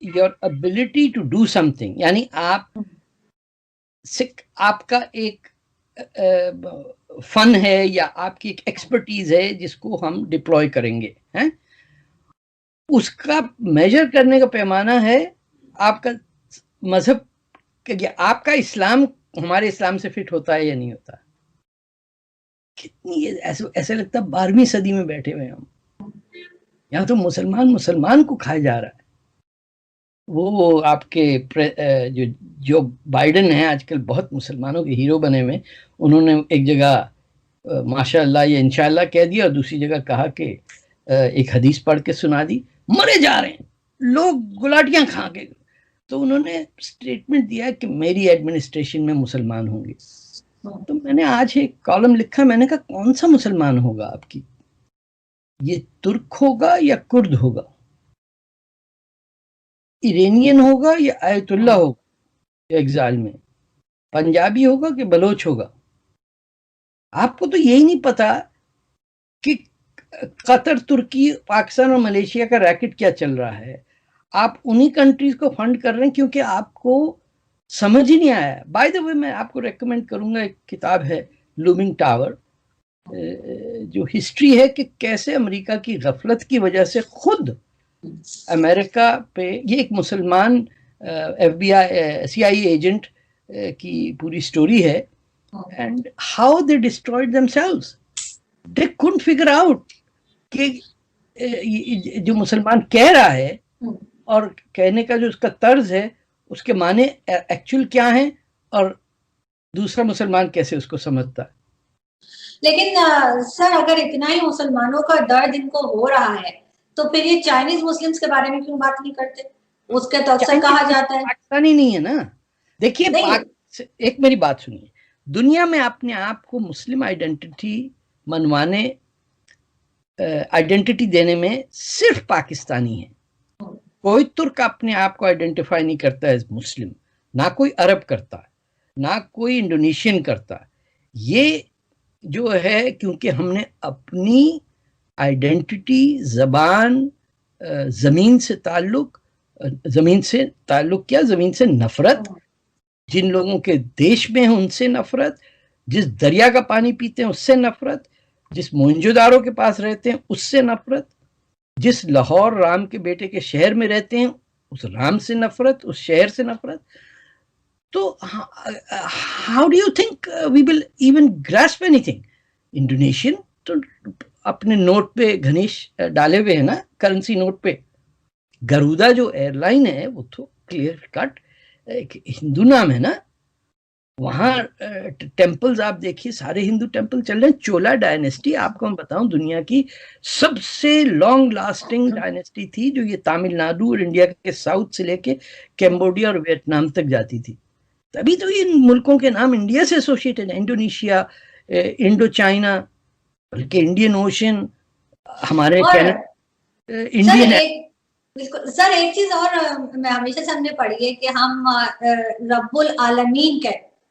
Your ability to do something, यानी आपका एक फन है या आपकी एक एक्सपर्टीज है जिसको हम डिप्लॉय करेंगे, हैं, उसका मेजर करने का पैमाना है आपका मजहब, आपका इस्लाम हमारे इस्लाम से फिट होता है या नहीं होता। कितनी ऐसे लगता है 12वीं सदी में बैठे हुए हम, यहाँ तो मुसलमान को खाया जा रहा है। वो आपके जो बाइडेन है आजकल बहुत मुसलमानों के हीरो बने हुए, उन्होंने एक जगह माशाअल्लाह या इंशाअल्लाह कह दिया और दूसरी जगह कहा कि एक हदीस पढ़ के सुना दी, मरे जा रहे हैं लोग गुलाटियां खा के। तो उन्होंने स्टेटमेंट दिया कि मेरी एडमिनिस्ट्रेशन में मुसलमान होंगे। तो मैंने आज एक कॉलम लिखा, मैंने कहा कौन सा मुसलमान होगा आपकी, ये तुर्क होगा या कुर्द होगा, इरानियन होगा या आयतुल्ला होगा एग्जाइल में, पंजाबी होगा कि बलोच होगा। आपको तो यही नहीं पता कि कतर, तुर्की, पाकिस्तान और मलेशिया का रैकेट क्या चल रहा है। आप उन्हीं कंट्रीज को फंड कर रहे हैं क्योंकि आपको समझ ही नहीं आया। बाय द वे मैं आपको रेकमेंड करूंगा, एक किताब है लूमिंग टावर, जो हिस्ट्री है कि कैसे अमेरिका की गफलत की वजह से खुद अमेरिका पे, ये एक मुसलमान FBI CIA एजेंट की पूरी स्टोरी है, and how they destroyed themselves. They couldn't figure out कि जो मुसलमान कह रहा है और कहने का जो उसका तर्ज है उसके माने एक्चुअल क्या है और दूसरा मुसलमान कैसे उसको समझता है। लेकिन सर अगर इतना ही मुसलमानों का दर्द इनको हो रहा है तो फिर ये चाइनीज मुस्लिम्स के बारे में क्यों बात नहीं करते? उसके तो अक्सर कहा जाता है पाकिस्तानी नहीं है ना। देखिए एक मेरी बात सुनिए, दुनिया में अपने आप को मुस्लिम आइडेंटिटी मनवाने, आइडेंटिटी देने में सिर्फ पाकिस्तानी है। कोई तुर्क अपने आप को आइडेंटिफाई नहीं करता है मुस्लिम, ना कोई अरब करता है, ना कोई इंडोनेशियन करता है। ये जो है क्योंकि हमने अपनी आइडेंटिटी, जबान, जमीन से ताल्लुक क्या, जमीन से नफरत, जिन लोगों के देश में है उनसे नफरत, जिस दरिया का पानी पीते हैं उससे नफरत, जिस मोहनजोदारो के पास रहते हैं उससे नफरत, जिस लाहौर राम के बेटे के शहर में रहते हैं उस राम से नफरत, उस शहर से नफरत। तो how do you think we will even grasp anything? Indonesian तो अपने नोट पे घनीश डाले हुए है ना, करेंसी नोट पे। गरुदा जो एयरलाइन है वो तो क्लियर कट एक हिंदू नाम है ना। वहां टेम्पल्स आप देखिए, सारे हिंदू टेम्पल चल रहे हैं। चोला डायनेस्टी, आपको मैं बताऊं, दुनिया की सबसे लॉन्ग लास्टिंग डायनेस्टी थी, जो ये तमिलनाडु और इंडिया के साउथ से लेके कैम्बोडिया और वियतनाम तक जाती थी। तभी तो इन मुल्कों के नाम इंडिया से एसोसिएटेड है। इंडोनेशिया, इंडो चाइना, बल्कि इंडियन ओशन, हमारे इंडियन। बिल्कुल सर, एक चीज और मैं हमेशा से हमने पढ़ी है कि हम रब्बुल आलमीन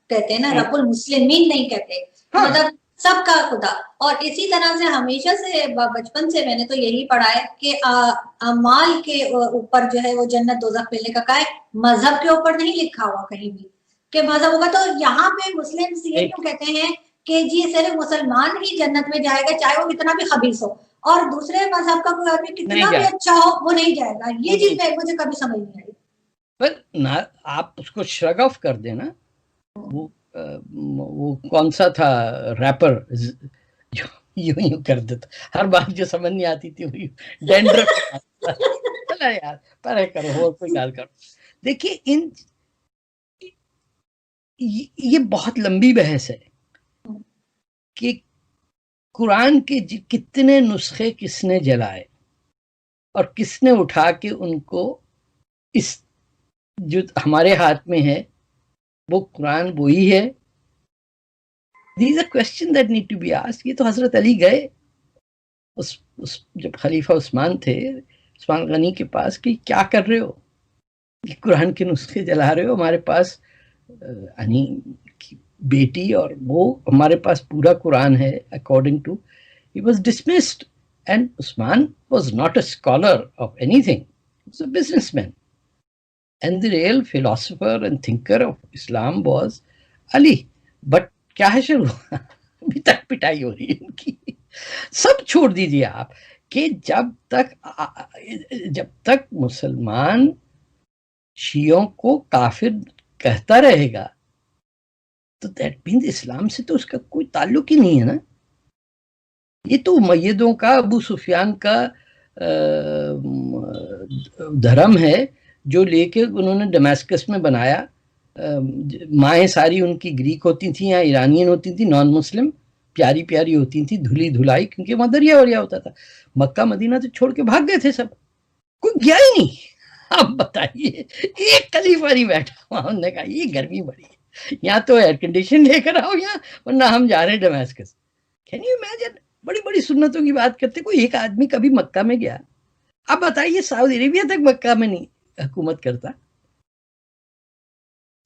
कहते हैं ना, रब्बुल मुस्लिमीन नहीं कहते। हाँ। मतलब सबका खुदा। और इसी तरह से हमेशा से बचपन से मैंने तो यही पढ़ा है कि अमाल के ऊपर जो है वो जन्नत दोज़ख मिलने का क्या है, मजहब के ऊपर नहीं लिखा हुआ कहीं भी कि मजहब होगा। तो यहाँ पे मुस्लिम ये क्यों कहते हैं कि जी सिर्फ मुसलमान ही जन्नत में जाएगा, चाहे वो कितना भी खबीस हो, और दूसरे मजहब का कोई आदमी कितना भी अच्छा हो वो नहीं जाएगा? ये चीज मुझे कभी समझ नहीं आई। पर ना आप उसको श्रग ऑफ कर देना। वो कौन सा था रैपर जो यूं कर देता, हर बात जो समझ नहीं आती थी वो डेंड्रफ। चला यार परे करो, और कोई गाल करो। देखिए ये बहुत लंबी बहस है कि कुरान के कितने नुस्खे किसने जलाए और किसने उठा के उनको, इस जो हमारे हाथ में है वो कुरान वही है। These are questions that need to be asked। ये तो हजरत अली गए उस जब खलीफा उस्मान थे, उस्मान गनी के पास कि क्या कर रहे हो, कि कुरान के नुस्खे जला रहे हो, हमारे पास अनी की बेटी और वो, हमारे पास पूरा कुरान है according to. he was dismissed, and Usman was not a scholar of anything, he was a businessman। and the real philosopher and thinker of Islam was Ali. But क्या है शुरू अभी तक पिटाई हो रही है इनकी। सब छोड़ दीजिए आप कि जब तक मुसलमान शियों को काफिर कहता रहेगा तो दैट मीन्स इस्लाम से तो उसका कोई ताल्लुक ही नहीं है ना। ये तो उमय्यदों का, अबू सुफियान का धर्म है जो लेके उन्होंने दमास्कस में बनाया। माएँ सारी उनकी ग्रीक होती थी या ईरानियन होती थी, नॉन मुस्लिम, प्यारी प्यारी होती थी, धुली धुलाई, क्योंकि वहां दरिया वरिया होता था। मक्का मदीना तो छोड़ के भाग गए थे सब, कोई गया ही नहीं। आप बताइए, एक खलीफा नहीं बैठा वहां, उन्होंने कहा ये गर्मी बड़ी है, यहाँ तो एयर कंडीशन लेकर आओ यहाँ, वरना हम जा रहे हैं दमास्कस। Can you imagine? बड़ी बड़ी सुन्नतों की बात करते, कोई एक आदमी कभी मक्का में गया? अब बताइए, सऊदी अरेबिया तक मक्का में नहीं हुकूमत करता,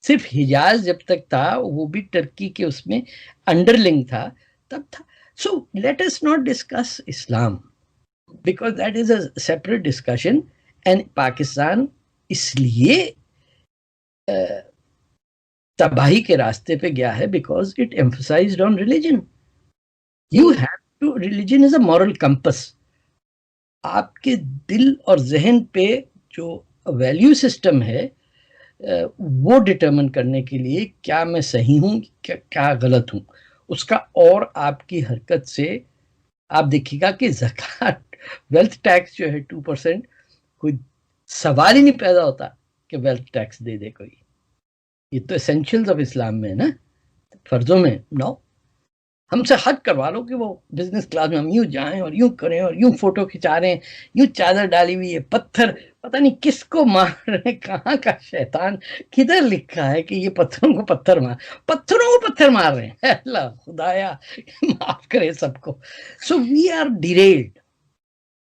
सिर्फ हिजाज जब तक था वो भी टर्की के उसमें अंडरलिंग था, तब था। So let us not discuss Islam because that is a separate discussion. And Pakistan इसलिए तबाही के रास्ते पे गया है because it emphasized on religion. You have to, religion is a moral compass. आपके दिल और जहन पे जो वैल्यू सिस्टम है वो डिटरमिन करने के लिए क्या मैं सही हूं, क्या गलत हूं, उसका। और आपकी हरकत से आप देखिएगा कि ज़कात, वेल्थ टैक्स जो है 2%, कोई सवाल ही नहीं पैदा होता कि वेल्थ टैक्स दे दे कोई। ये तो एसेंशियल्स ऑफ इस्लाम में है ना, फर्जों में। नो, हमसे हद करवा लो कि वो बिजनेस क्लास में हम यूं जाएं और यूं करें और यूं फोटो खिंचा रहे हैं, यूं चादर डाली हुई है, पत्थर पता नहीं किसको मार रहे हैं, कहाँ का शैतान किधर लिखा है कि ये पत्थरों को पत्थर मार रहे हैं। अल्लाह खुदाया माफ करे सबको। सो वी आर डिरेल्ड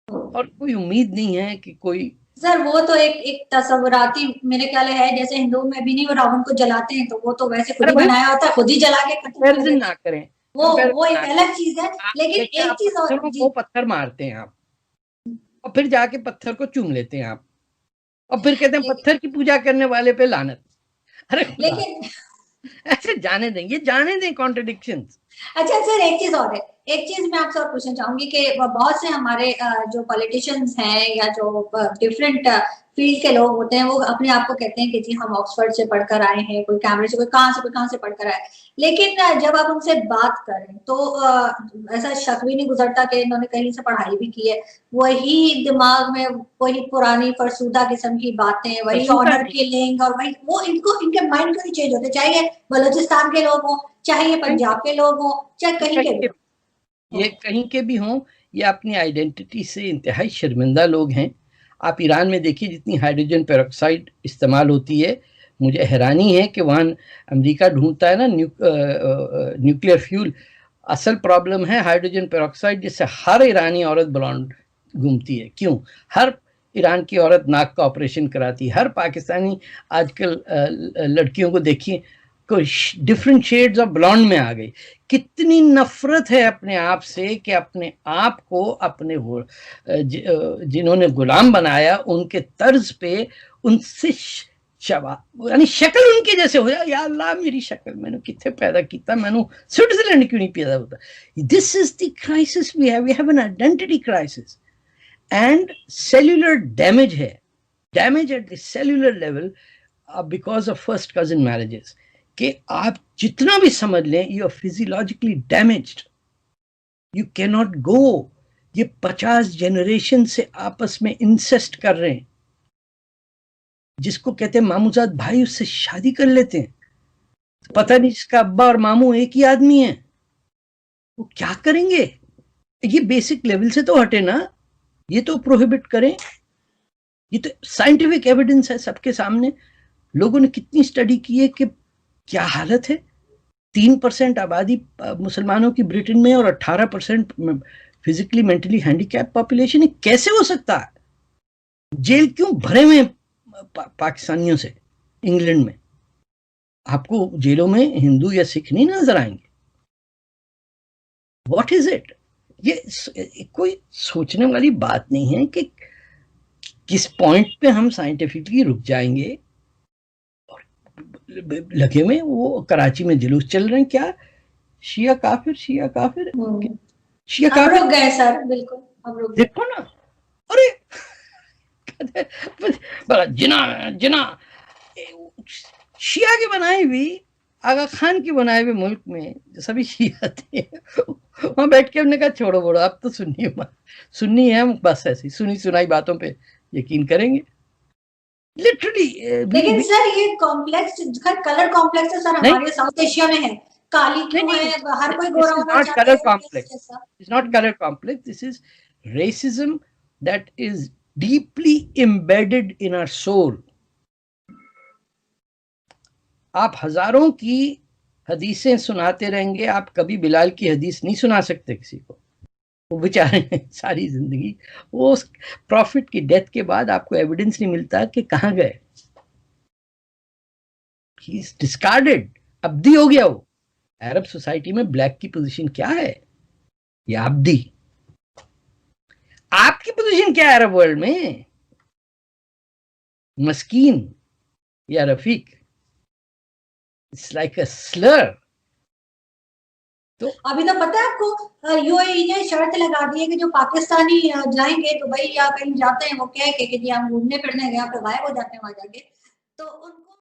और कोई उम्मीद नहीं है कि कोई। सर वो तो एक तस्वुराती मेरे ख्याल है, जैसे हिंदू में भी नहीं वो रावण को जलाते हैं, तो वो तो वैसे खुद ही बनाया होता है, खुद ही जला के खत्म कर देते हैं। ना करें, वो एक अलग चीज है। लेकिन एक चीज और, वो पत्थर मारते हैं आप और फिर जाके पत्थर को चूम लेते हैं आप और फिर कहते हैं पत्थर की पूजा करने वाले पे लानत। अरे लेकिन ऐसे जाने दें कॉन्ट्रडिक्शंस। अच्छा सर, एक चीज और है, एक चीज मैं आपसे और पूछना चाहूंगी कि बहुत से हमारे जो पॉलिटिशियंस हैं या जो डिफरेंट फील्ड के लोग होते हैं, वो अपने आप को कहते हैं कि जी हम ऑक्सफोर्ड से पढ़कर आए हैं, कोई कैम्ब्रिज से, कोई कहाँ से पढ़कर आए। लेकिन जब आप उनसे बात करें तो ऐसा शक भी नहीं गुजरता कि इन्होंने कहीं से पढ़ाई भी की है। वही दिमाग में वही पुरानी फरसूदा किस्म की बातें, वही ऑनर किलिंग, और वही वो इनके माइंड को नहीं चेंज होते, चाहे ये बलूचिस्तान के लोग हों, चाहे ये पंजाब के लोग हों, चाहे कहीं के भी, ये कहीं के भी हों, ये अपनी आइडेंटिटी से इंतहाई शर्मिंदा लोग हैं। आप ईरान में देखिए जितनी हाइड्रोजन पेरोक्साइड इस्तेमाल होती है, मुझे हैरानी है कि वहाँ अमेरिका ढूंढता है ना न्यूक्लियर फ्यूल। असल प्रॉब्लम है हाइड्रोजन पेरोक्साइड, जिससे हर ईरानी औरत ब्लॉन्ड घूमती है। क्यों? हर ईरान की औरत नाक का ऑपरेशन कराती है। हर पाकिस्तानी आजकल लड़कियों को देखिए डिफरेंट शेड्स ऑफ ब्लॉन्ड में आ गई। कितनी नफरत है अपने आप से कि अपने आप को अपने जिन्होंने गुलाम बनाया उनके तर्ज पे उनसे यानी शक्ल उनके जैसे हो जाए। या अल्लाह, मेरी शक्ल मैंने कितने पैदा किया, मैंने स्विट्जरलैंड क्यों नहीं पैदा होता? This is the crisis we have an identity crisis and cellular damage है, damage at the cellular level because of first cousin marriages. कि आप जितना भी समझ लें, you are physiologically damaged, you can not go. ये 50 जनरेशन से आपस में इंसेस्ट कर रहे हैं, जिसको कहते हैं मामूजाद भाई, उससे शादी कर लेते हैं। पता नहीं जिसका अब्बा और मामू एक ही आदमी है, वो क्या करेंगे? ये बेसिक लेवल से तो हटे ना, ये तो प्रोहिबिट करें। ये तो साइंटिफिक एविडेंस है सबके सामने। लोगों ने कितनी स्टडी की है कि क्या हालत है। 3% आबादी मुसलमानों की ब्रिटेन में और 18% फिजिकली मेंटली हैंडीकैप पॉपुलेशन है। कैसे हो सकता है? जेल क्यों भरे हुए पाकिस्तानियों से? इंग्लैंड में आपको जेलों में हिंदू या सिख नहीं नजर आएंगे। What is it? ये कोई सोचने वाली बात नहीं है कि किस पॉइंट पे हम साइंटिफिकली रुक जाएंगे लगे हुए, वो कराची में जुलूस चल रहे हैं, क्या शिया काफिर, शिया काफिर, शिया अब रुक गए सर, बिल्कुल अब रुक गए। देखो ना, अरे बड़ा जिना जिना शिया के बनाए हुई, आगा खान के बनाए हुए मुल्क में जो सभी शिया थे, वहां बैठ के हमने कहा छोड़ो बोड़ो, अब तो सुन्नी है हम, बस ऐसी सुनी सुनाई बातों पे यकीन करेंगे लिटरली। लेकिन सर ये कॉम्प्लेक्स, कलर कॉम्प्लेक्स है सर, हमारे साउथ एशिया में है, काली क्यों है, हर कोई गोरा होना चाहता है। Colour complex, it's not colour complex, this is racism that is deeply embedded in our soul. आप हजारों की हदीसें सुनाते रहेंगे, आप कभी बिलाल की हदीस नहीं सुना सकते किसी को, वो बेचारे सारी जिंदगी, वो प्रॉफिट की डेथ के बाद आपको एविडेंस नहीं मिलता कि कहां गए, ही इज डिस्कार्डेड, अब्दी हो गया वो। अरब सोसाइटी में ब्लैक की पोजीशन क्या है, या अब्दी। आपकी पोजीशन क्या है अरब वर्ल्ड में, मस्कीन या Rafiq, it's like a Slur. तो अभी तो पता है आपको, यूएई ने शर्त लगा दी है कि जो पाकिस्तानी जाएंगे दुबई या कहीं जाते हैं, वो कह के कि जी हम घूमने फिरने गए, तो गायब हो जाते हैं वहां जाके, तो उनको